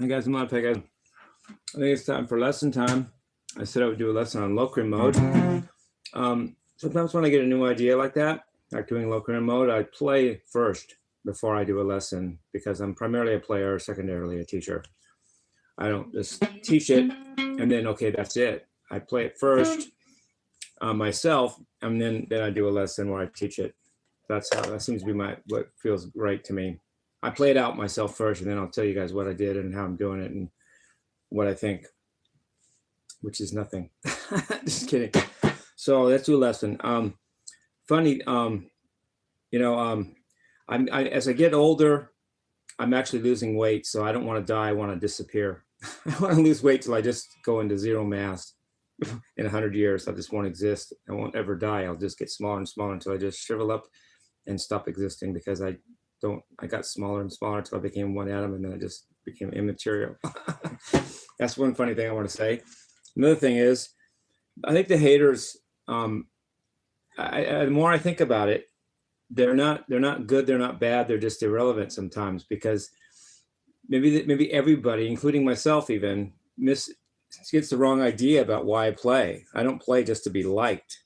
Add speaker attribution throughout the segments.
Speaker 1: Hey guys, I'm Mod. Hey guys. I think it's time for lesson time. I said I would do a lesson on Locrian mode. Sometimes when I get a new idea like that, like doing Locrian mode, I play first before I do a lesson because I'm primarily a player, secondarily a teacher. I don't just teach it and then, okay, that's it. I play it first myself, and then I do a lesson where I teach it. That's how, that seems to be what feels right to me. I play it out myself first, and then I'll tell you guys what I did and how I'm doing it and what I think, which is nothing. Just kidding. So let's do a lesson. Funny, as I get older, I'm actually losing weight, so I don't want to die. I want to disappear. I want to lose weight till I just go into zero mass. In 100 years, I just won't exist. I won't ever die. I'll just get smaller and smaller until I just shrivel up and stop existing, because I got smaller and smaller until I became one atom, and then I just became immaterial. That's one funny thing I want to say. Another thing is, I think the haters, the more I think about it, they're not good, they're not bad, they're just irrelevant sometimes, because maybe everybody, including myself even, gets the wrong idea about why I play. I don't play just to be liked.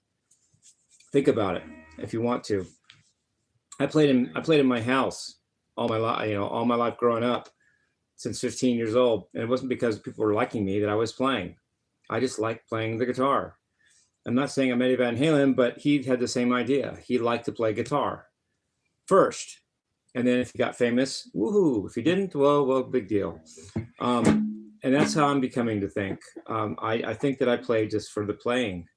Speaker 1: Think about it if you want to. I played in my house all my life growing up, since 15 years old, and it wasn't because people were liking me that I was playing. I just liked playing the guitar. I'm not saying I'm Eddie Van Halen, but he had the same idea. He liked to play guitar first, and then if he got famous, woohoo! If he didn't, well, big deal. And that's how I'm becoming to think. I think that I play just for the playing,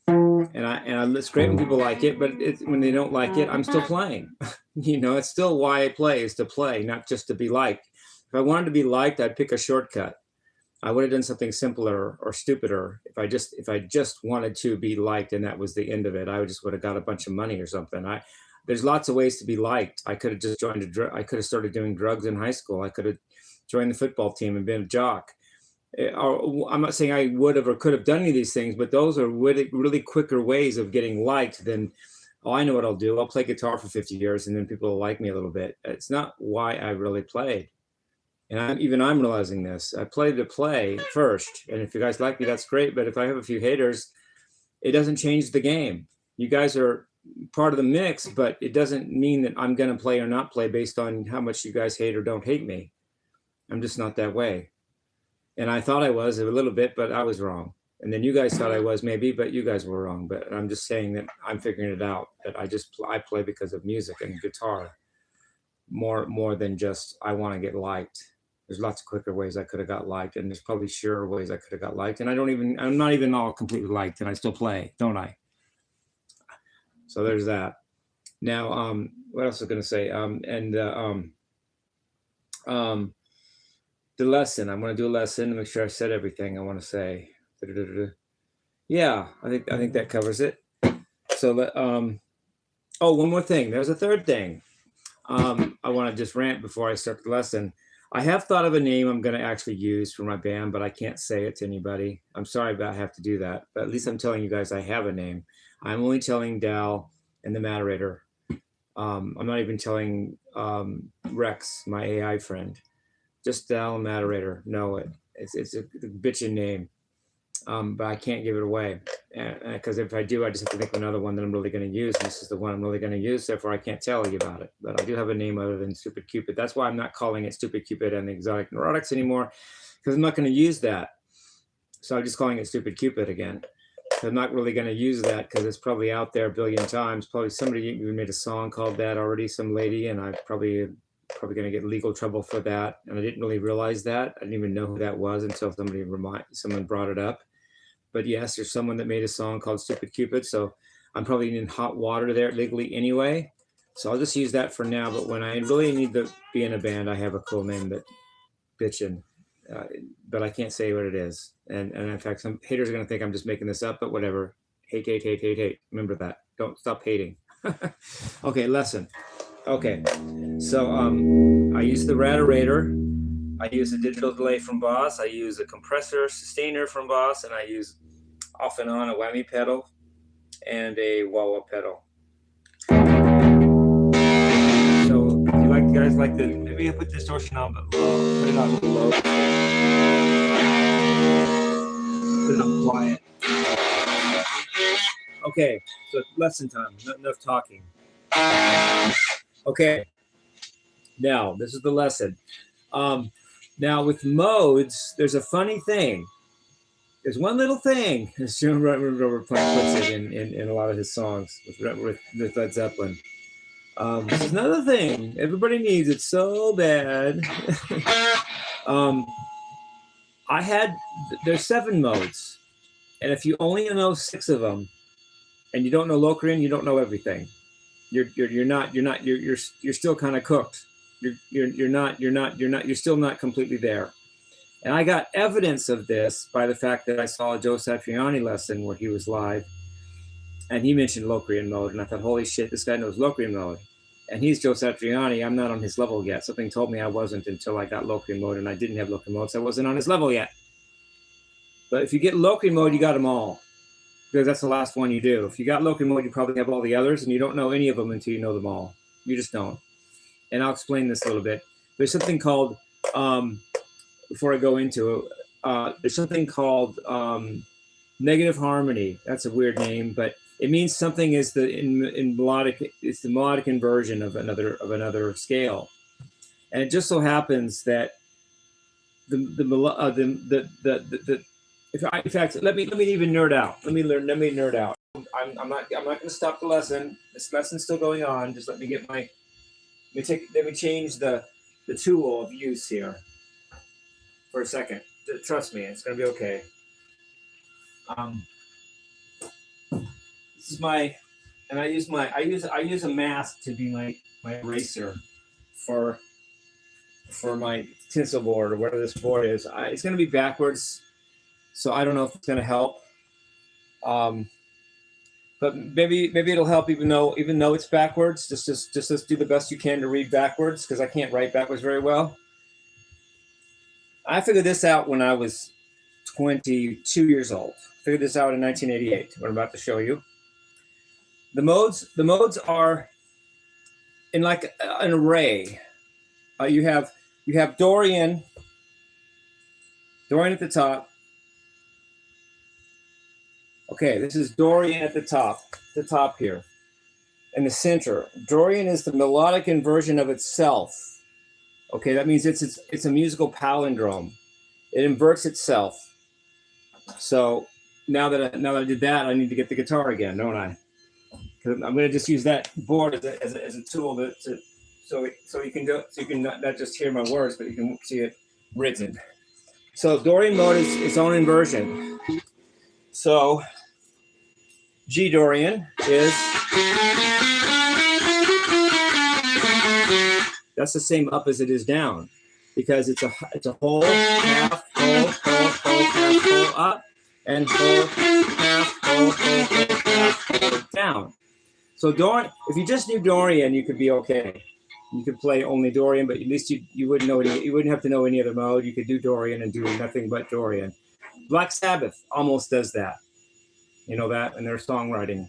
Speaker 1: and it's great when people like it, but when they don't like it, I'm still playing. It's still why I play, is to play, not just to be liked. If I wanted to be liked, I'd pick a shortcut. I would have done something simpler or stupider. If I just wanted to be liked and that was the end of it, I would have got a bunch of money or something. There's lots of ways to be liked. I could have just I could have started doing drugs in high school. I could have joined the football team and been a jock. I'm not saying I would have or could have done any of these things, but those are really quicker ways of getting liked than, oh, I know what I'll do. I'll play guitar for 50 years and then people will like me a little bit. It's not why I really played. And I'm realizing this. I play to play first. And if you guys like me, that's great. But if I have a few haters, it doesn't change the game. You guys are part of the mix, but it doesn't mean that I'm going to play or not play based on how much you guys hate or don't hate me. I'm just not that way. And I thought I was a little bit, but I was wrong. And then you guys thought I was maybe, but you guys were wrong. But I'm just saying that I'm figuring it out, that I play because of music and guitar more than just I want to get liked. There's lots of quicker ways I could have got liked, and there's probably surer ways I could have got liked. And I'm not even all completely liked, and I still play, don't I? So there's that. Now, what else was I going to say? The lesson. I'm going to do a lesson to make sure I said everything I want to say. Yeah, I think that covers it. So, one more thing. There's a third thing. I want to just rant before I start the lesson. I have thought of a name I'm going to actually use for my band, but I can't say it to anybody. I'm sorry, but I have to do that. But at least I'm telling you guys I have a name. I'm only telling Dal and the moderator. I'm not even telling Rex, my AI friend. Just Dal and moderator know it. It's a bitchin' name, but I can't give it away, because if I do, I just have to think of another one that I'm really going to use. And this is the one I'm really going to use, therefore I can't tell you about it. But I do have a name other than Stupid Cupid. That's why I'm not calling it Stupid Cupid and the Exotic Neurotics anymore, because I'm not going to use that. So I'm just calling it Stupid Cupid again. I'm not really going to use that because it's probably out there a billion times. Probably somebody even made a song called that already, some lady, and I probably going to get legal trouble for that. And I didn't really realize that. I didn't even know who that was until someone brought it up. But yes, there's someone that made a song called Stupid Cupid. So I'm probably in hot water there legally anyway. So I'll just use that for now. But when I really need to be in a band, I have a cool name that bitchin'. But I can't say what it is. And in fact, some haters are going to think I'm just making this up, but whatever. Hate. Remember that. Don't stop hating. Okay, lesson. Okay, so I use the Radarator. I use a digital delay from Boss. I use a compressor sustainer from Boss, and I use off and on a whammy pedal and a wah-wah pedal. So if you guys like the, maybe I put distortion on, but low, put it on low. Because I'm quiet. Okay, so lesson time. Not enough talking. Okay. Now, this is the lesson. Now, with modes, there's a funny thing. There's one little thing, as Jim Robert Plant puts it in a lot of his songs with Led Zeppelin. There's another thing. Everybody needs it so bad. There's 7 modes. And if you only know 6 of them, and you don't know Locrian, you don't know everything. You're still kind of cooked. You're still not completely there. And I got evidence of this by the fact that I saw a Joe Satriani lesson where he was live, and he mentioned Locrian mode, and I thought, holy shit, this guy knows Locrian mode. And he's Joe Satriani. I'm not on his level yet. Something told me I wasn't until I got Locrian mode, and I didn't have Locrian mode, so I wasn't on his level yet. But if you get Locrian mode, you got them all, because that's the last one you do. If you got Locrian mode, you probably have all the others, and you don't know any of them until you know them all. You just don't. And I'll explain this a little bit. There's something called, before I go into it, there's something called negative harmony. That's a weird name, but it means something is in melodic. It's the melodic inversion of another scale, and it just so happens that in fact, let me even nerd out. Let me nerd out. I'm not going to stop the lesson. This lesson's still going on. Just let me get my. Let me change the tool of use here for a second. Trust me, it's going to be okay. This is my, and I use a mask to be my eraser for my tinsel board or whatever this board is. It's going to be backwards, so I don't know if it's going to help. But maybe it'll help even though it's backwards. Just let's do the best you can to read backwards, because I can't write backwards very well. I figured this out when I was 22 years old. Figured this out in 1988. What I'm about to show you. The modes are in like an array. You have Dorian at the top. Okay, this is Dorian at the top here, in the center. Dorian is the melodic inversion of itself. Okay, that means it's a musical palindrome. It inverts itself. So now that I did that, I need to get the guitar again, don't I? Because I'm going to just use that board as a tool so you can not just hear my words, but you can see it written. So Dorian mode is its own inversion. So G Dorian is, that's the same up as it is down, because it's a whole, half, whole, half, whole up, and whole, half, whole, half, whole down. So Dorian, if you just knew Dorian, you could be okay. You could play only Dorian, but at least you wouldn't know you wouldn't have to know any other mode. You could do Dorian and do nothing but Dorian. Black Sabbath almost does that. You know that in their songwriting.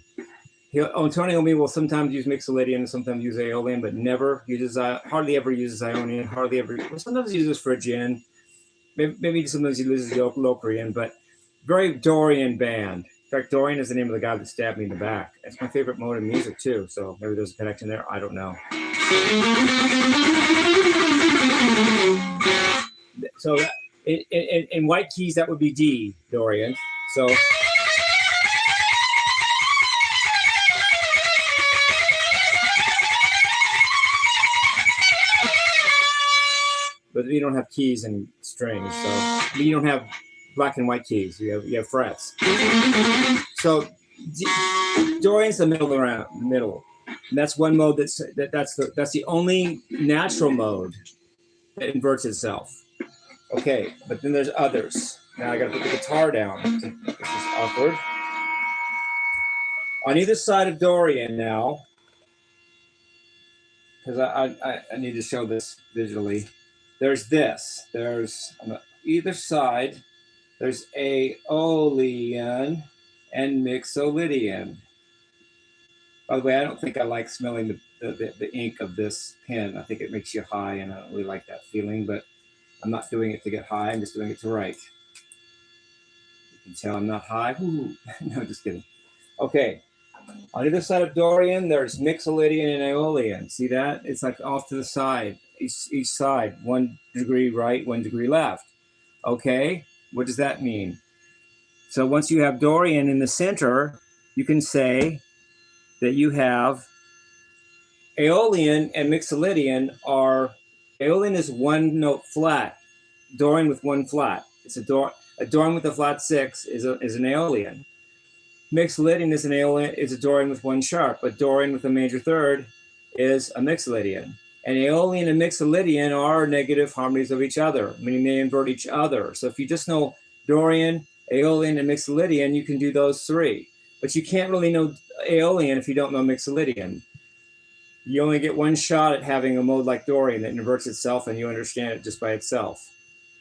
Speaker 1: Antonio will sometimes use Mixolydian and sometimes use Aeolian, but hardly ever uses Ionian, sometimes uses Phrygian, maybe sometimes he uses Locrian, but very Dorian band. In fact, Dorian is the name of the guy that stabbed me in the back. It's my favorite mode in music too, so maybe there's a connection there. I don't know. So in white keys, that would be D, Dorian. So. But you don't have keys and strings, so you don't have black and white keys. You have frets. So Dorian's the middle, and that's one mode that's the only natural mode that inverts itself. Okay, but then there's others. Now I got to put the guitar down. This is awkward. On either side of Dorian now, because I need to show this visually. There's this. There's on either side. There's Aeolian and Mixolydian. By the way, I don't think I like smelling the ink of this pen. I think it makes you high, and I don't really like that feeling. But I'm not doing it to get high, I'm just doing it to write. You can tell I'm not high. Ooh. No, just kidding. Okay, on either side of Dorian, there's Mixolydian and Aeolian. See that? It's like off to the side, each side, 1 degree right, 1 degree left. Okay, what does that mean? So once you have Dorian in the center, you can say that you have Aeolian and Mixolydian are, Aeolian is 1 note flat, Dorian with 1 flat. It's a Dorian with a flat 6 is an Aeolian. Mixolydian is a Dorian with 1 sharp, but Dorian with a major third is a Mixolydian. And Aeolian and Mixolydian are negative harmonies of each other, meaning they invert each other. So if you just know Dorian, Aeolian, and Mixolydian, you can do those 3. But you can't really know Aeolian if you don't know Mixolydian. You only get 1 shot at having a mode like Dorian that inverts itself, and you understand it just by itself.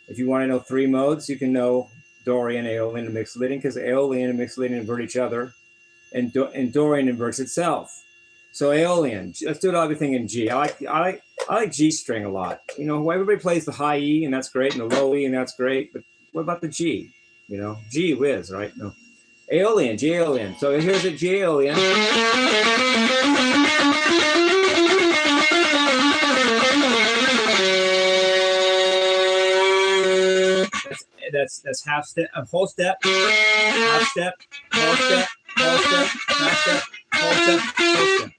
Speaker 1: If you want to know 3 modes, you can know Dorian, Aeolian, and Mixolydian, because Aeolian and Mixolydian invert each other, and Dorian inverts itself. So Aeolian, let's do everything in G. I like G string a lot. You know, everybody plays the high E, and that's great, and the low E, and that's great. But what about the G? You know, G whiz, right? No, Aeolian, G Aeolian. So here's a G Aeolian. That's half step, a whole step, half step, whole step, whole step, half step, whole step, whole step.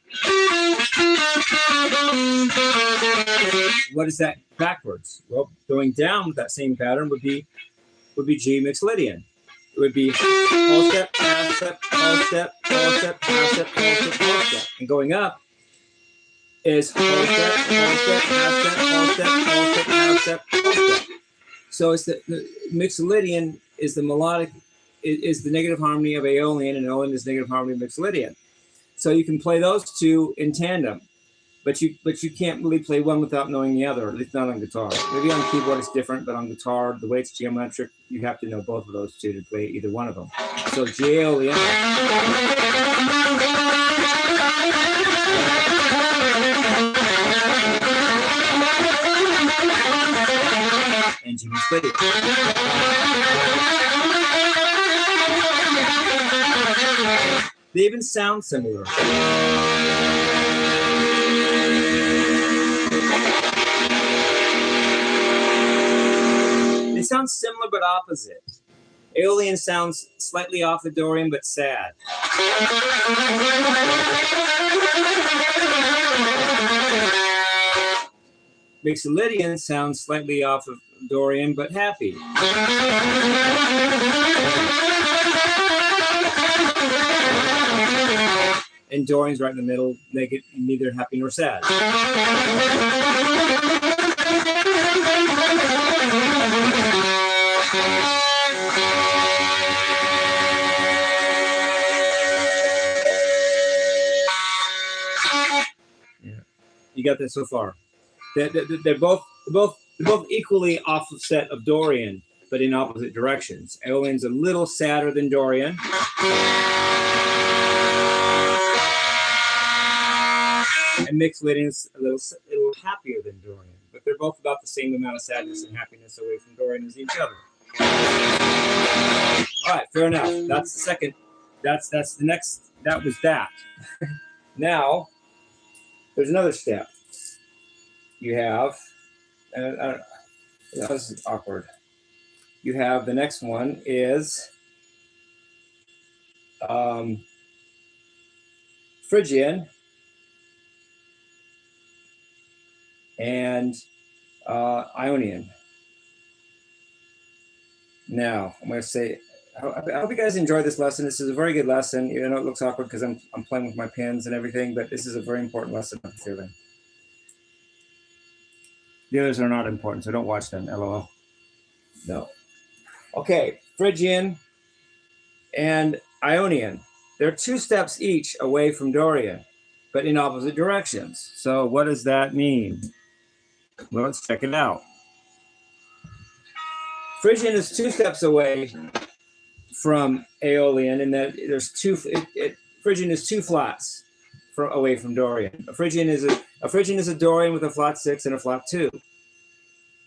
Speaker 1: What is that backwards? Well, going down with that same pattern would be G Mixolydian. It would be whole step, half step, whole step, whole step, half step, whole step, whole step. And going up is whole step, half step, whole step, whole step, half step, whole step. So it's the Mixolydian is the melodic, is the negative harmony of Aeolian, and Aeolian is negative harmony of Mixolydian. So you can play those 2 in tandem, but you can't really play one without knowing the other, at least not on guitar. Maybe on keyboard it's different, but on guitar, the way it's geometric, you have to know both of those 2 to play either one of them. So G Aeolian. And G Mixolydian. They even sound similar. They sound similar but opposite. Aeolian sounds slightly off the Dorian but sad. Mixolydian sounds slightly off of Dorian but happy. And Dorian's right in the middle, neither happy nor sad. Yeah. You got that so far. They're both equally offset of Dorian, but in opposite directions. Aeolian's a little sadder than Dorian. And Mixolydian's a little happier than Dorian, but they're both about the same amount of sadness and happiness away from Dorian as each other. All right, fair enough. That's the second. That's the next. That was that. Now, there's another step. You have, this is awkward. You have the next one is Phrygian and Ionian. Now, I'm going to say, I hope you guys enjoyed this lesson. This is a very good lesson. You know, it looks awkward because I'm playing with my pens and everything, but this is a very important lesson, I'm feeling. The others are not important, so don't watch them, LOL. No. Okay, Phrygian and Ionian. They're 2 steps each away from Dorian, but in opposite directions. So what does that mean? Well, let's check it out. Phrygian is 2 steps away from Aeolian, in that there's Phrygian is 2 flats away from Dorian. A Phrygian is a Dorian with a flat 6 and a flat 2.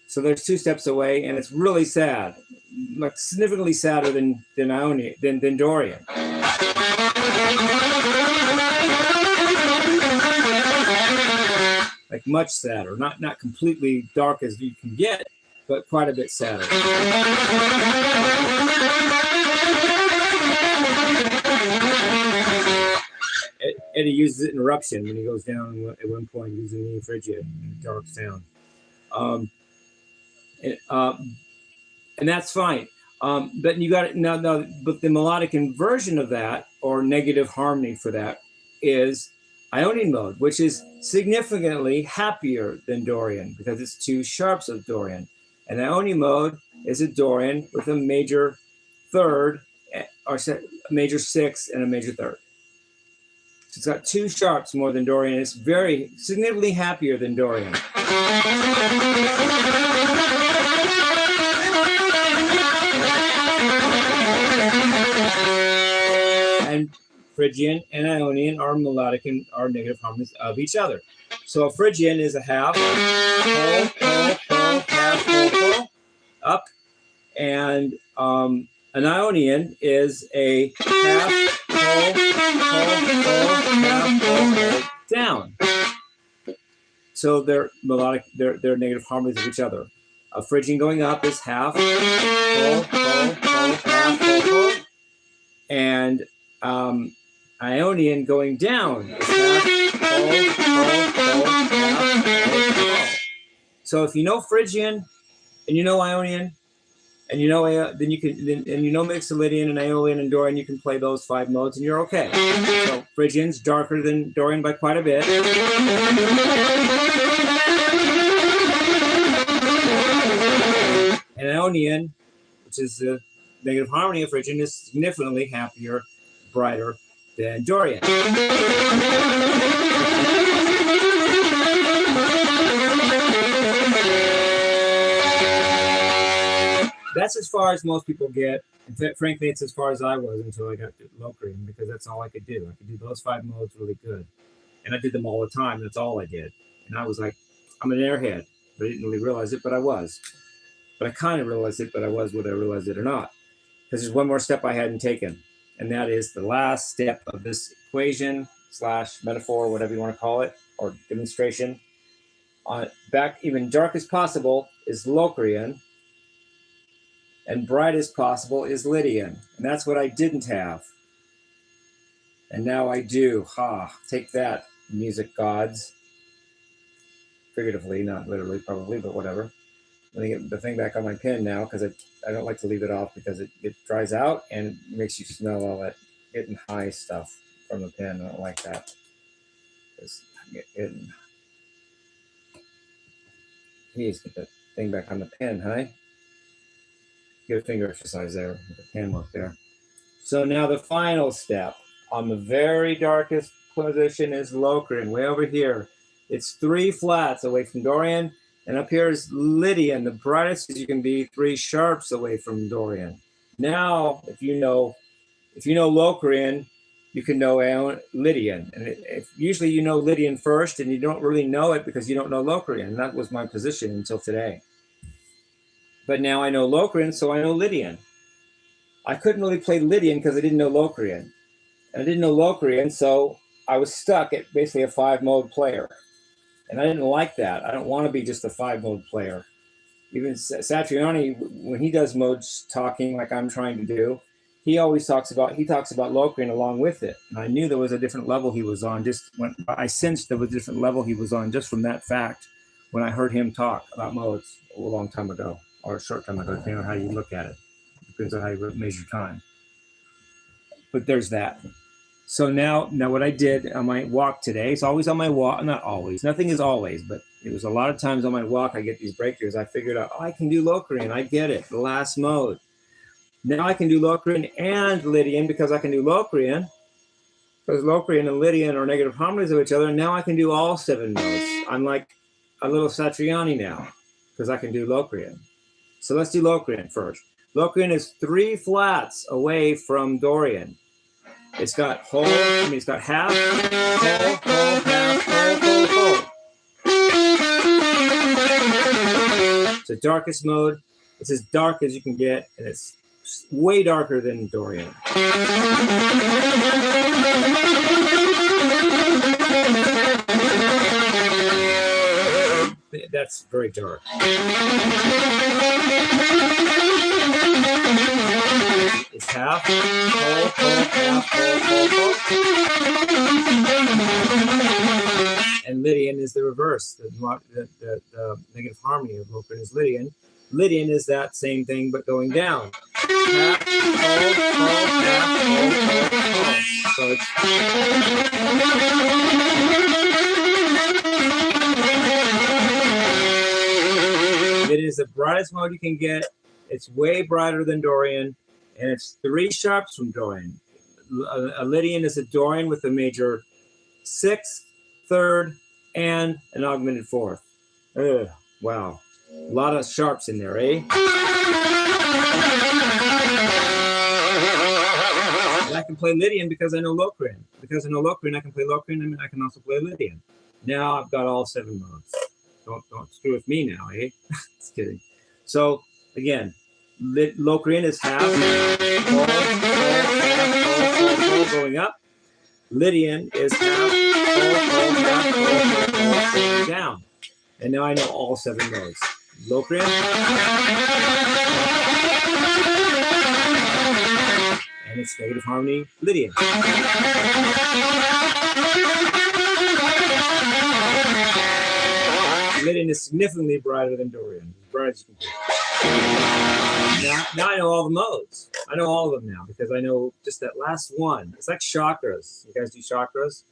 Speaker 1: So there's 2 steps away, and it's really sad, like significantly sadder than Ionian, than Dorian. Like much sadder, not completely dark as you can get, but quite a bit sadder. Eddie uses it in Eruption when he goes down at one point using the Phrygian dark sound. And that's fine. But you got it now. But the melodic inversion of that, or negative harmony for that, is Ionian mode, which is significantly happier than Dorian because it's 2 sharps of Dorian. And Ionian mode is a Dorian with a major third, or a major 6 and a major third. So it's got 2 sharps more than Dorian. It's very significantly happier than Dorian. And Phrygian and Ionian are melodic and are negative harmonies of each other. So a Phrygian is a half, pull, half, pull, up, and an Ionian is a half, pull, half, pull, down. So they're melodic, they're negative harmonies of each other. A Phrygian going up is half, pull, half, pull, and Ionian going down is half, pull, half, pull. So if you know Phrygian and you know Ionian, and you know then you can and you know Mixolydian and Aeolian and Dorian, you can play those 5 modes and you're okay. So Phrygian's darker than Dorian by quite a bit. And Ionian, which is the negative harmony of Phrygian, is significantly happier, brighter than Dorian. That's as far as most people get. And frankly, it's as far as I was until I got to Locrian, because that's all I could do. I could do those 5 modes really good. And I did them all the time. That's all I did. And I was like, I'm an airhead. But I didn't really realize it, but I was. But I kind of realized it, but I was whether I realized it or not. Because there's one more step I hadn't taken. And that is the last step of this equation / metaphor, whatever you want to call it, or demonstration. Back even dark as possible is Locrian. And bright as possible is Lydian. And that's what I didn't have. And now I do. Take that, music gods. Figuratively, not literally, probably, but whatever. Let me get the thing back on my pen now, because I don't like to leave it off because it dries out and makes you smell all that getting high stuff from the pen. I don't like that. Please get the thing back on the pen, huh? Get a finger exercise there with the pen look there. So now the final step on the very darkest position is Locrian, way over here. It's 3 flats away from Dorian, and up here is Lydian, the brightest as you can be, 3 sharps away from Dorian. Now, if you know Locrian, you can know Lydian. And usually you know Lydian first, and you don't really know it because you don't know Locrian. And that was my position until today. But now I know Locrian, so I know Lydian. I couldn't really play Lydian because I didn't know Locrian. And I didn't know Locrian, so I was stuck at basically a 5-mode player. And I didn't like that. I don't want to be just a 5-mode player. Even Satriani, when he does modes talking like I'm trying to do, he talks about Locrian along with it. And I knew there was a different level he was on. I sensed there was a different level he was on just from that fact when I heard him talk about modes a long time ago, or a short time ago, depending on how you look at it. Depends on how you measure time. But there's that. So now what I did on my walk today, it's always on my walk, not always, nothing is always, but it was a lot of times on my walk, I get these breakthroughs. I figured out, I can do Locrian, I get it, the last mode. Now I can do Locrian and Lydian because I can do Locrian, because Locrian and Lydian are negative harmonies of each other, and now I can do all 7 modes. I'm like a little Satriani now, because I can do Locrian. So let's do Locrian first. Locrian is 3 flats away from Dorian. It's got it's got half, whole, half, whole. It's the darkest mode. It's as dark as you can get, and it's way darker than Dorian. That's very dark. It's half, whole, half, whole. And Lydian is the reverse. The negative harmony of Locrian is Lydian. Lydian is that same thing, but going down. Half, whole, half, whole. So it's... It is the brightest mode you can get. It's way brighter than Dorian, and it's 3 sharps from Dorian. A Lydian is a Dorian with a major 6th, 3rd, and an augmented 4th. Ugh, wow. A lot of sharps in there, eh? And I can play Lydian because I know Locrian. Because I know Locrian, I can play Locrian, and I can also play Lydian. Now I've got all 7 modes. Don't screw with me now, eh? Just kidding. So again, Locrian is half, whole, going up. Lydian is half, whole, going down. And now I know all 7 modes. Locrian. And it's negative harmony, Lydian. Lydian is significantly brighter than Dorian. As bright as you can get. Now I know all the modes. I know all of them now because I know just that last one. It's like chakras. You guys do chakras?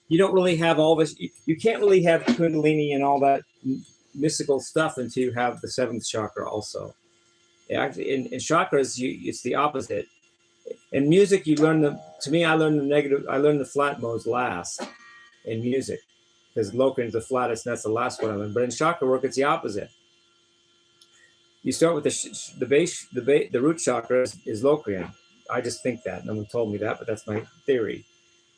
Speaker 1: You don't really have all this. You can't really have Kundalini and all that mystical stuff until you have the 7th chakra also. Actually, in chakras, it's the opposite. In music, you learn I learned the flat modes last in music. Because Locrian is the flattest, and that's the last one I learned. But in chakra work, it's the opposite. You start with the root chakra is Locrian. I just think that. No one told me that, but that's my theory.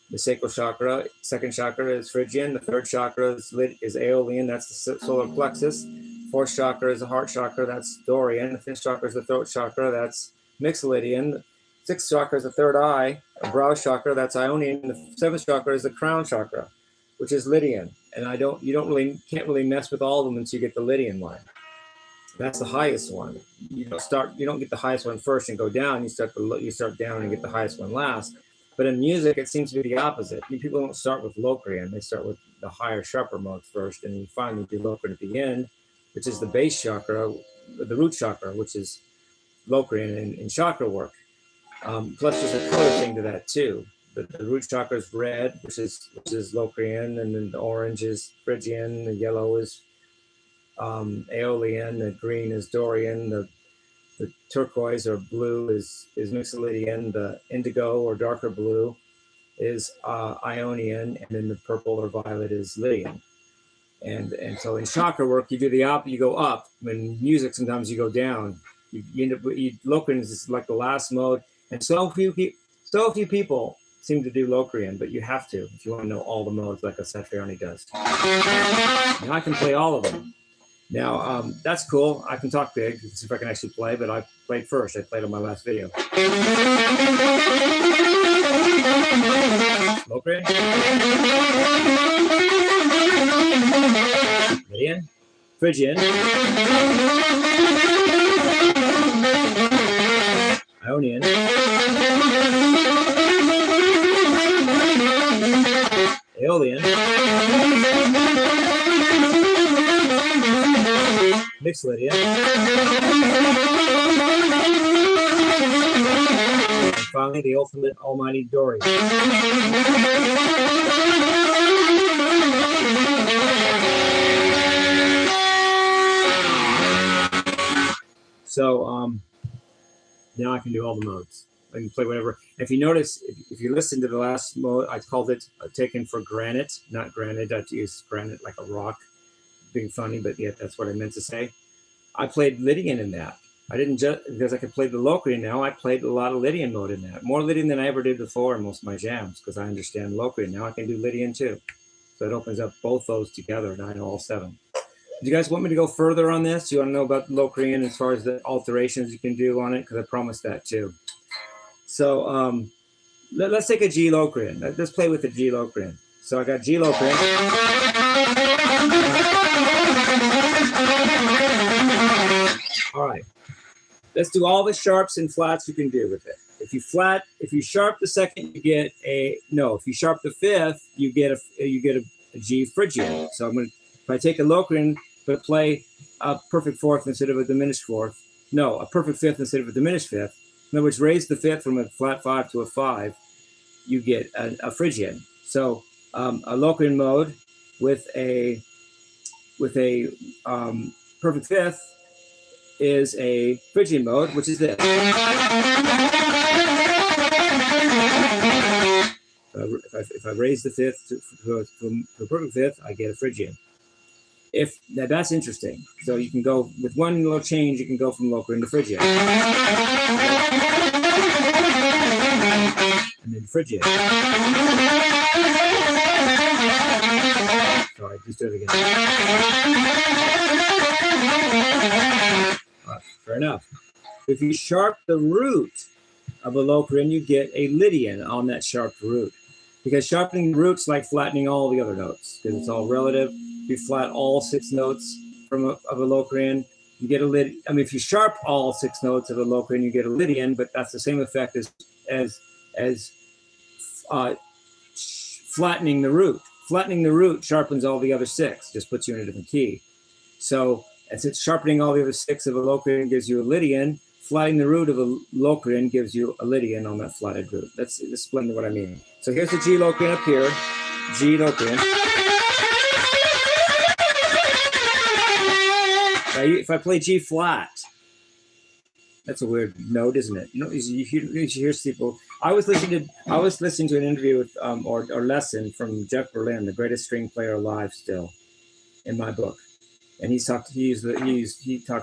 Speaker 1: The sacral chakra, 2nd chakra is Phrygian. The 3rd chakra is Aeolian. That's the solar plexus. 4th chakra is the heart chakra. That's Dorian. The 5th chakra is the throat chakra. That's Mixolydian. The 6th chakra is the 3rd eye. The brow chakra. That's Ionian. The 7th chakra is the crown chakra, which is Lydian, and you can't really mess with all of them until you get the Lydian one. That's the highest one. You don't get the highest one first and go down. You start down and get the highest one last. But in music, it seems to be the opposite. People don't start with Locrian; they start with the higher, sharper modes first, and you finally do Locrian at the end, which is the base chakra, the root chakra, which is Locrian in chakra work. Plus, there's a color thing to that too. The root chakra is red, which is Locrian, and then the orange is Phrygian, the yellow is Aeolian, the green is Dorian, the turquoise or blue is Mixolydian, the indigo or darker blue is Ionian, and then the purple or violet is Lydian. And so in chakra work, you do the opposite, you go up. In music, sometimes you go down. You end up, Locrian is like the last mode, and so few people seem to do Locrian, but you have to if you want to know all the modes like a Satriani does. Now I can play all of them. Now, that's cool. I can talk big. Let's see if I can actually play, but I played first. I played on my last video. Locrian. Lydian. Phrygian. Ionian. Aeolian. Mixolydian. And finally, the ultimate almighty Dorian. So now I can do all the modes. I can play whatever. If you notice, if you listen to the last mode, I called it taken for granite, not granite. I used granite like a rock. Being funny, but yeah, that's what I meant to say. I played Lydian in that. I didn't just because I could play the Locrian now. I played a lot of Lydian mode in that. More Lydian than I ever did before in most of my jams because I understand Locrian. Now I can do Lydian too. So it opens up both those together, and I know all 7. Do you guys want me to go further on this? Do you want to know about Locrian as far as the alterations you can do on it? Because I promised that too. So let's take a G Locrian. Let's play with the G Locrian. So I got G Locrian. All right. Let's do all the sharps and flats you can do with it. If you sharp the second, you get a no. If you sharp the fifth, you get a G Phrygian. So if I take a Locrian but play a perfect fourth instead of a diminished fourth, no, a perfect fifth instead of a diminished fifth. In other words, raise the fifth from a flat 5 to a 5, you get a Phrygian. So a Locrian mode with a perfect fifth is a Phrygian mode, which is this. If I raise the fifth to a perfect fifth, I get a Phrygian. Now that's interesting. So you can go with one little change. You can go from Locrian to Phrygian, and then Phrygian. Sorry, just do it again. Fair enough. If you sharp the root of a Locrian, you get a Lydian on that sharped root. Because sharpening the root's like flattening all the other notes, because it's all relative. If you flat all 6 notes of a Locrian, you get a Lydian. I mean, if you sharp all 6 notes of a Locrian, you get a Lydian, but that's the same effect as flattening the root. Flattening the root sharpens all the other 6, just puts you in a different key. So as it's sharpening all the other 6 of a Locrian gives you a Lydian, flattening the root of a Locrian gives you a Lydian on that flatted root. That's splendid what I mean. So here's the G Locrian up here, G Locrian. Now if I play G flat, that's a weird note, isn't it? You know, you hear people. I was listening to an interview with or lesson from Jeff Berlin, the greatest string player alive still, in my book. And he talked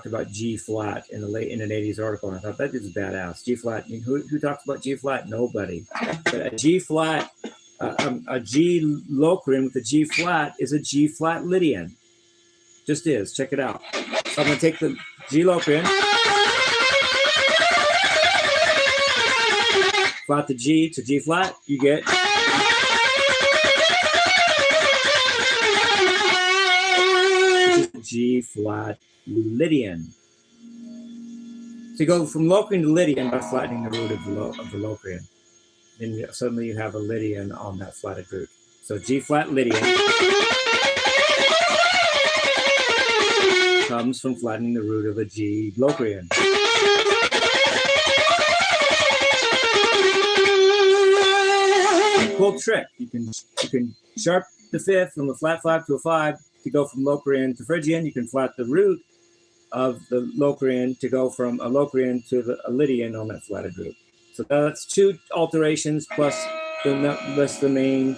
Speaker 1: about G flat in an 80s article, and I thought that is badass. G flat. I mean, who talks about G flat? Nobody. But a G flat, a G Locrian with a G flat is a G flat Lydian. Just is. Check it out. So I'm going to take the G Locrian, flat the G to G flat. You get G flat Lydian. So you go from Locrian to Lydian by flattening the root of the Locrian. Then suddenly you have a Lydian on that flatted root. So G flat Lydian comes from flattening the root of a G Locrian. Cool trick. You can sharp the fifth from a flat 5 to a 5 to go from Locrian to Phrygian. You can flat the root of the Locrian to go from a Locrian to a Lydian on that flatted root. So that's 2 alterations plus the main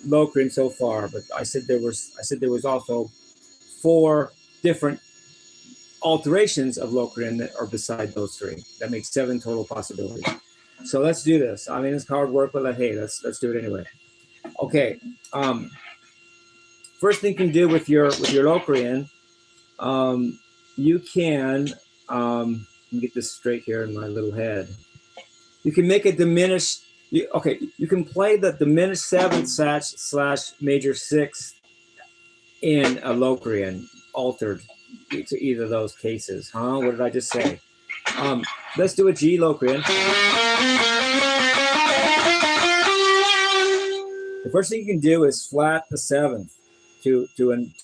Speaker 1: Locrian so far. But I said there was also 4 different alterations of Locrian that are beside those 3. That makes 7 total possibilities. So let's do this. I mean, it's hard work, but hey, let's do it anyway. Okay. First thing you can do with your Locrian, you can let me get this straight here in my little head. You can make a diminished. You can play the diminished 7th / major 6th in a Locrian altered to either of those cases. What did I just say? Let's do a G Locrian. The first thing you can do is flat the 7th to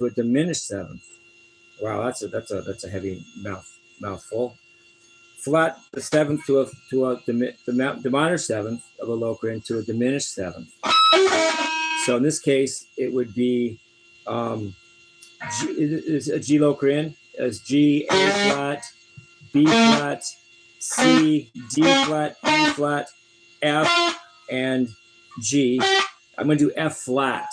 Speaker 1: a diminished 7th. Wow, that's a heavy mouthful. Flat the 7th to the minor 7th of a Locrian to a diminished 7th. So in this case, it would be a G Locrian as G, A flat, B flat, C, D flat, E flat, F, and G. I'm going to do F flat.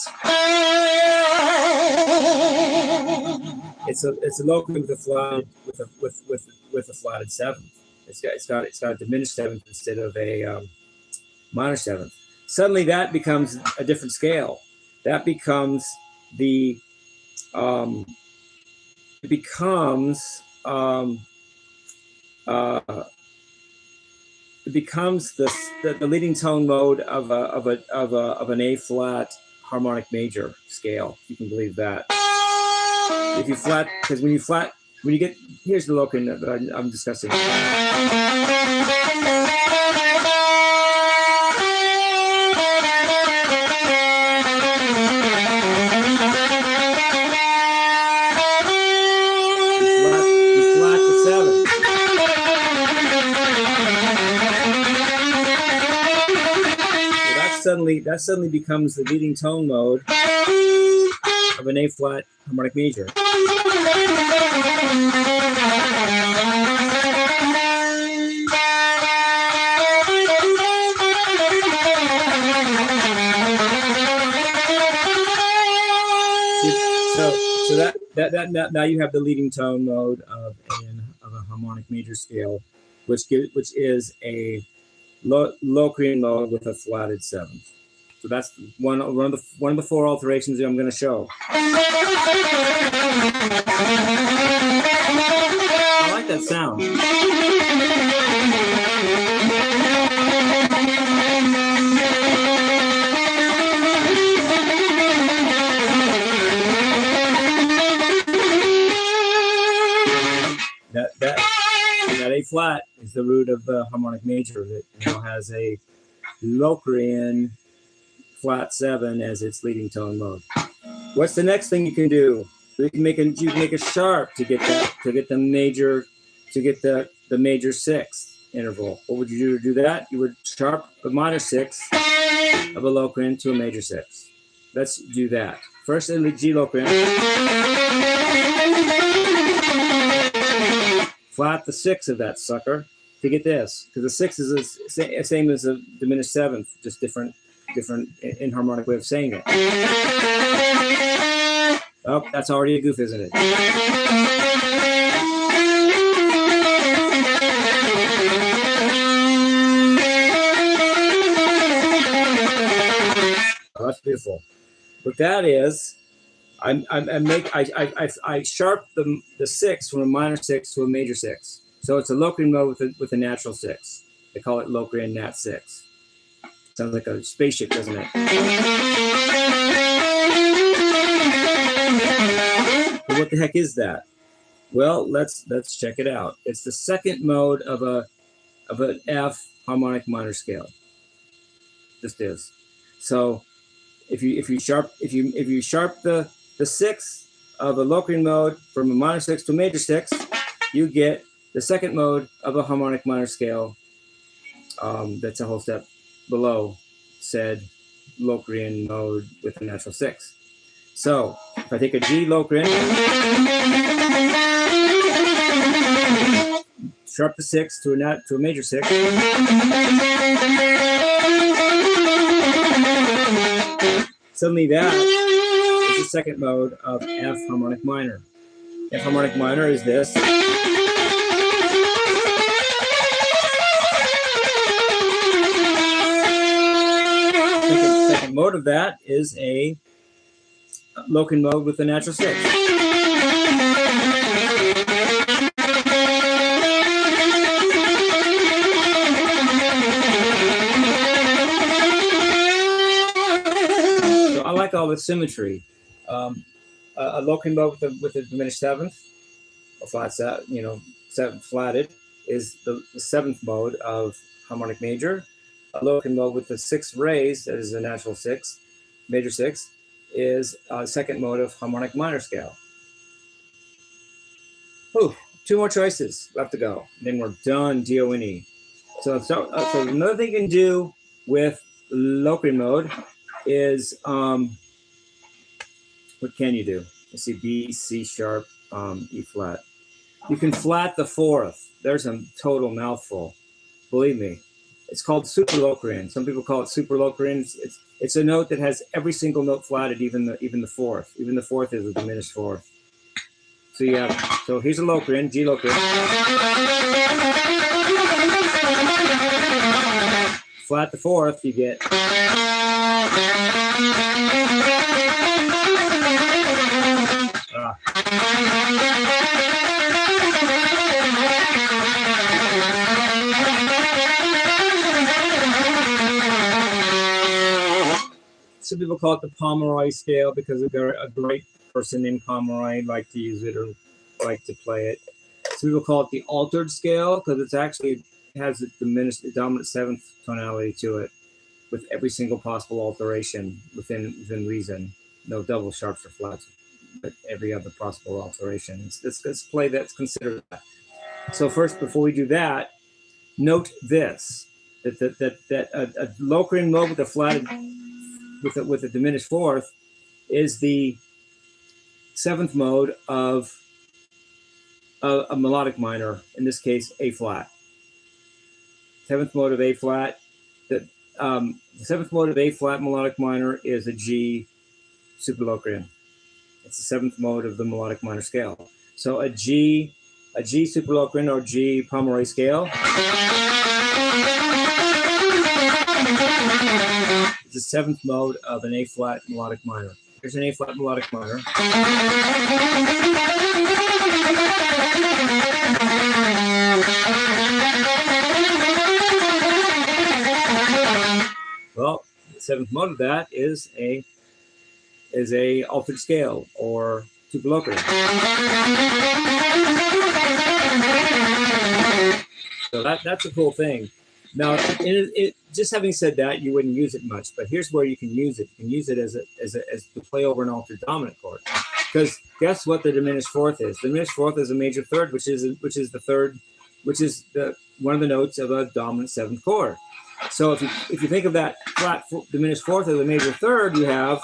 Speaker 1: It's a Locrian with a flat with a flatted 7th. It's got a diminished 7th instead of a minor 7th. Suddenly that becomes a different scale. That becomes the becomes the leading tone mode of an A flat harmonic major scale. If you can believe that. If you flat, because when you get, here's the Locrian that I'm discussing. You flat the 7. So that suddenly becomes the leading tone mode of an A flat harmonic major. So that now you have the leading tone mode of a harmonic major scale, which is a Locrian mode with a flatted 7th. So that's one of the 4 alterations that I'm going to show. I like that sound. That A flat is the root of the harmonic major that now has a Locrian flat 7 as its leading tone mode. What's the next thing you can do? You can make a sharp to get the major 6th interval. What would you do to do that? You would sharp the minor 6 of a Locrian to a major 6. Let's do that. First in the G Locrian. Flat the 6 of that sucker to get this, because the 6 is the same as a diminished 7th, just different inharmonic way of saying it. Oh, that's already a goof, isn't it? Oh, that's beautiful. What that is, I sharp the 6 from a minor 6 to a major 6. So it's a Locrian mode with a natural 6. They call it Locrian Nat 6. Sounds like a spaceship, doesn't it? But what the heck is that? Well, let's check it out. It's the 2nd mode of an F harmonic minor scale. Just is. So if you sharp the 6th of a Locrian mode from a minor 6 to a major 6, you get the 2nd mode of a harmonic minor scale. That's a whole step below said Locrian mode with a natural 6. So if I take a G Locrian, sharp the 6 to a major 6. Suddenly that is the 2nd mode of F harmonic minor. F harmonic minor is this. Second mode of that is a Locrian mode with a natural 6. So I like all the symmetry. A Locrian mode with a diminished 7th, a flat 7th flatted, is the 7th mode of harmonic major. A Locrian mode with the 6th raised, that is a natural 6, major 6, is a 2nd mode of harmonic minor scale. Whew, 2 more choices left to go. Then we're done, D-O-N-E. So another thing you can do with Locrian mode is, what can you do? Let's see, B, C sharp, E flat. You can flat the 4th. There's a total mouthful. Believe me. It's called super Locrian. Some people call it super Locrian. It's a note that has every single note flatted, even the 4th. Even the 4th is a diminished 4th. So here's a Locrian, G Locrian. Flat the 4th, you get. people call it the Pomeroy scale because they're a great person named Pomeroy liked to use it or like to play it. Some people call it the altered scale because it's actually has a diminished, dominant seventh tonality to it, with every single possible alteration within reason. No double sharps or flats, but every other possible alteration. Let's play that's considered that. So first, before we do that, note this: that a Locrian mode with a flatted with a diminished fourth is the seventh mode of a melodic minor. In this case, A flat. Seventh mode of A flat. The seventh mode of A flat melodic minor is a G super Locrian. It's the seventh mode of the melodic minor scale. So a G super Locrian or G Pomeroy scale is the seventh mode of an A flat melodic minor. Here's an A flat melodic minor. Well, the seventh mode of that is a altered scale or super Locrian. So that's a cool thing. Now, just having said that, you wouldn't use it much, but here's where you can use it. You can use it as to play over an altered dominant chord. Because guess what the diminished fourth is? The diminished fourth is a major third, which is one of the notes of a dominant seventh chord. So if you think of that flat diminished fourth as a major third, you have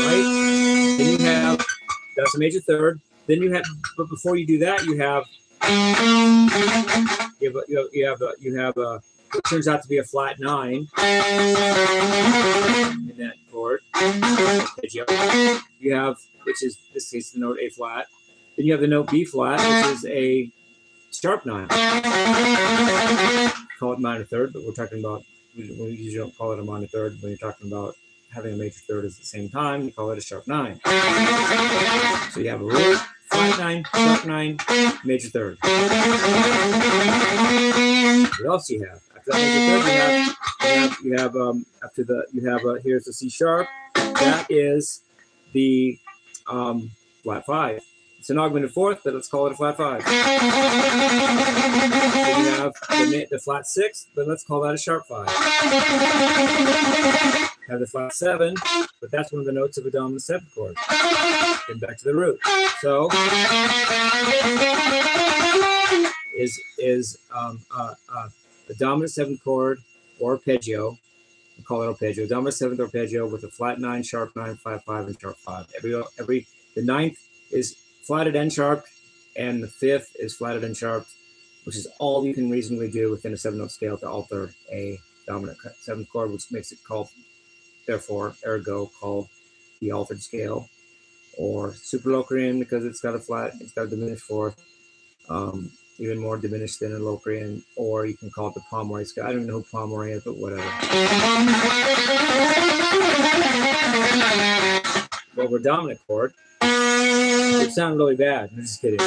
Speaker 1: right. Then you have that's a major third. Then you have, but before you do that, you have what turns out to be a flat 9 in that chord. You have, which is in this case the note A flat. Then you have the note B flat, which is a sharp 9. Call it minor third, but we're talking about, we usually don't call it a minor third when you're talking about having a major third at the same time. You call it a sharp 9. So you have a root, flat 9, sharp 9, major third. What else do you have? After that major third, you have here's the C sharp. That is the flat 5. It's an augmented fourth, but let's call it a flat 5. Then you have the flat 6, but let's call that a sharp 5. Have the flat 7, but that's one of the notes of a dominant seventh chord. Then back to the root. So is a dominant seventh chord or arpeggio. We call it arpeggio. Dominant seventh arpeggio with a flat 9, sharp 9, 5, 5, and sharp 5. The ninth is flatted and sharp, and the fifth is flatted and sharp, which is all you can reasonably do within a 7-note scale to alter a dominant seventh chord, which makes it called, therefore, ergo, called the altered scale, or super Locrian because it's got a diminished fourth, even more diminished than a Locrian, or you can call it the Pomeroy scale. I don't even know who Pomeroy is, but whatever. Over dominant chord. It sounded really bad. I'm just kidding.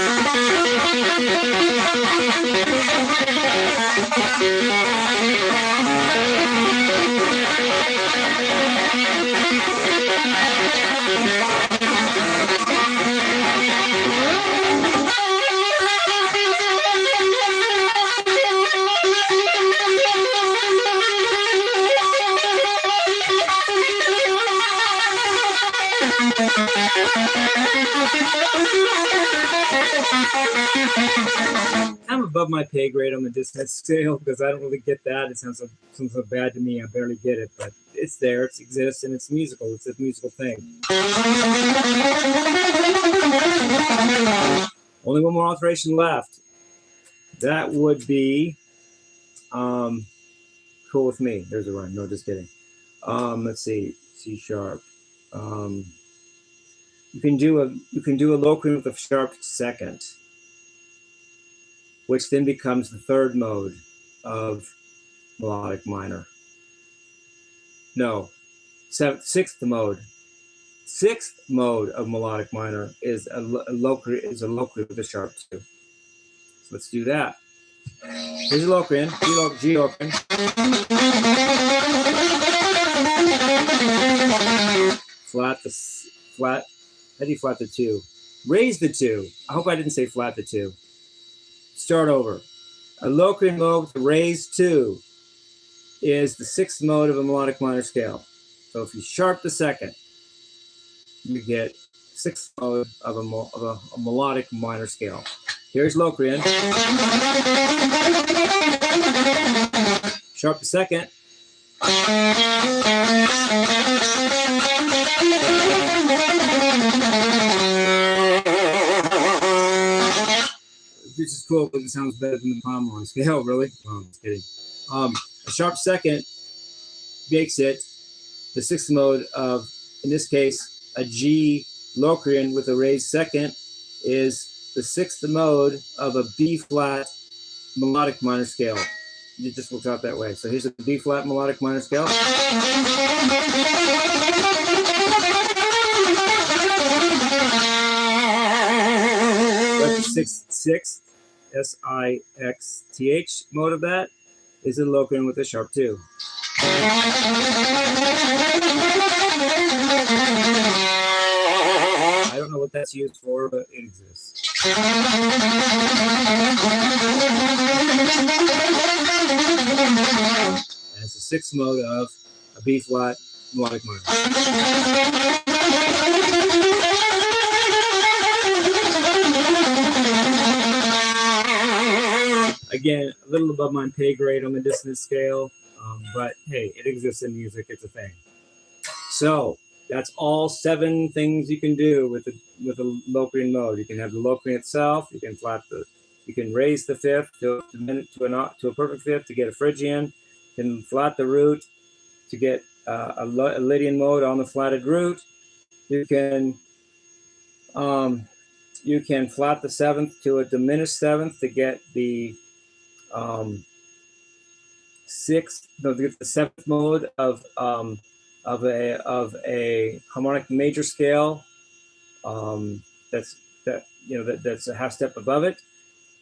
Speaker 1: I'm above my pay grade on the dissonance scale because I don't really get that. It sounds so bad to me. I barely get it, but it's there. It exists, and it's musical. It's a musical thing. Only one more alteration left. That would be cool with me. There's a rhyme. No, just kidding. Let's see. C sharp. You can do a Locrian with a sharp second, which then becomes the third mode of melodic minor. No, sixth mode. Sixth mode of melodic minor is a Locrian with a sharp 2. So let's do that. Here's a Locrian, G Locrian. flat the flat. How do you flat the 2? Raise the 2. I hope I didn't say flat the 2. Start over. A Locrian mode to raise 2 is the 6th mode of a melodic minor scale. So if you sharp the 2nd, you get 6th mode of a melodic minor scale. Here's Locrian. Sharp the 2nd. Which is cool because it sounds better than the Pomeroy scale, really. Oh, I'm just kidding. A sharp 2nd makes it the 6th mode of, in this case, a G Locrian with a raised 2nd is the 6th mode of a B flat melodic minor scale. It just works out that way. So here's a B flat melodic minor scale. That's the 6th S-I-X-T-H mode of that is a Locrian with a sharp 2. I don't know what that's used for, but it exists. And it's the 6th mode of a B flat melodic minor. Again, a little above my pay grade on the dissonance scale, but hey, it exists in music. It's a thing. So that's all 7 things you can do with a Locrian mode. You can have the Locrian itself. You can you can raise the 5th to a perfect 5th to get a Phrygian. You can flat the root to get a Lydian mode on the flatted root. You can flat the 7th to a diminished 7th to get the 7th mode of a harmonic major scale. That's a half step above it.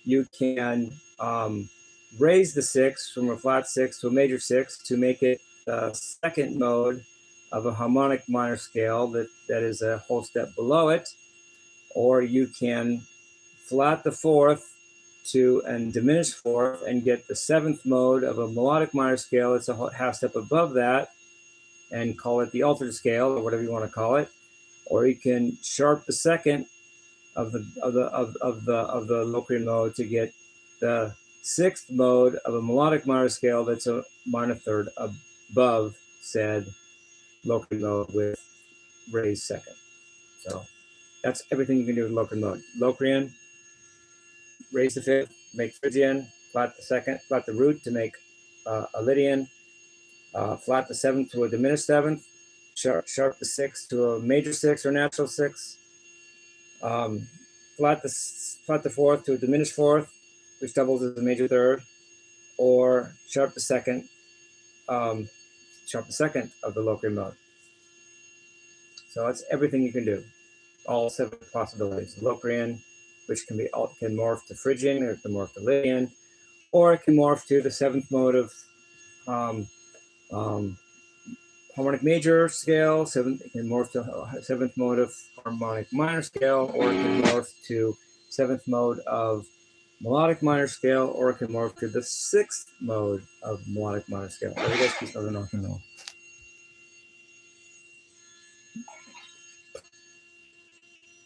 Speaker 1: You can raise the 6 from a flat 6 to a major 6 to make it the 2nd mode of a harmonic minor scale that is a whole step below it. Or you can flat the 4th to and diminish 4th and get the 7th mode of a melodic minor scale. It's a half step above that, and call it the altered scale or whatever you want to call it. Or you can sharp the 2nd of the Locrian mode to get the 6th mode of a melodic minor scale that's a minor 3rd above said Locrian mode with raised 2nd. So that's everything you can do with Locrian mode. Locrian, raise the 5th, make Phrygian, flat the 2nd, flat the root to make a Lydian, flat the 7th to a diminished 7th, sharp the 6th to a major 6 or natural 6, flat the 4th to a diminished 4th, which doubles as a major 3rd, or sharp the 2nd of the Locrian mode. So that's everything you can do. All 7 possibilities. Locrian, which can morph to Phrygian, or it can morph to Lydian, or it can morph to the 7th mode of harmonic major scale. It can morph to 7th mode of harmonic minor scale, or it can morph to 7th mode of melodic minor scale, or it can morph to the 6th mode of melodic minor scale. You guys keep rock and roll.